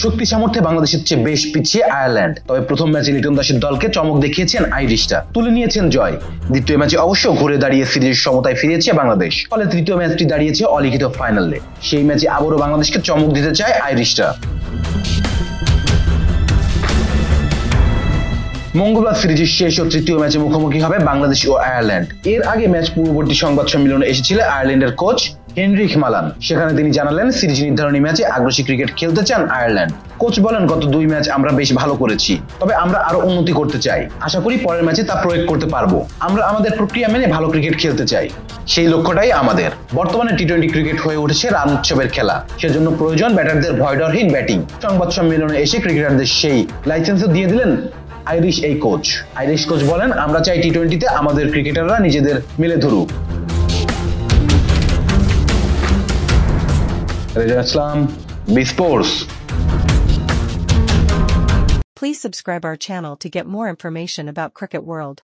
শক্তি সামর্থ্যে বাংলাদেশের চেয়ে বেশ পিছিয়ে আয়ারল্যান্ড। তবে প্রথম ম্যাচে লিটন দাসের দলকে চমক দেখিয়েছেন আইরিশরা, তুলে নিয়েছেন জয়। দ্বিতীয় ম্যাচে অবশ্য ঘুরে দাঁড়িয়ে সিরিজের সমতায় ফিরেছে বাংলাদেশ, ফলে তৃতীয় ম্যাচটি দাঁড়িয়েছে অলিখিত ফাইনালে। সেই ম্যাচে আবারও বাংলাদেশকে চমক দিতে চায় আইরিশরা। মঙ্গলবার সিরিজের শেষ ও তৃতীয় ম্যাচে মুখোমুখি হবে বাংলাদেশ ও আয়ারল্যান্ড। এর আগে ম্যাচ পূর্ববর্তী সংবাদ সম্মেলনে এসেছিল আয়ারল্যান্ডের কোচ হেনরিক মালান। সেখানে তিনি জানালেন সিরিজ নির্ধারণী ম্যাচে আগ্রাসী ক্রিকেট খেলতে চান আয়ারল্যান্ড। কোচ বলেন, গত 2 ম্যাচ আমরা বেশ ভালো করেছি, তবে আমরা আরো উন্নতি করতে চাই। আশা করি পরের ম্যাচে তা প্রয়োগ করতে পারবো। আমরা আমাদের প্রক্রিয়া মেনে ভালো ক্রিকেট খেলতে চাই, সেই লক্ষ্যটাই আমাদের। বর্তমানে টি-20 ক্রিকেট হয়ে উঠেছে রান উৎসবের খেলা, সেজন্য প্রয়োজন ব্যাটারদের ভয়ডরহীন ব্যাটিং। সংবাদ সম্মেলনে এসে ক্রিকেটারদের সেই লাইসেন্সও দিয়ে দিলেন আইরিশ এই কোচ। আইরিশ কোচ বলেন, আমরা চাই টি-20তে আমাদের ক্রিকেটাররা নিজেদের মেলে ধরুক। Reza Islam, B sports. Please subscribe our channel to get more information about Cricket World.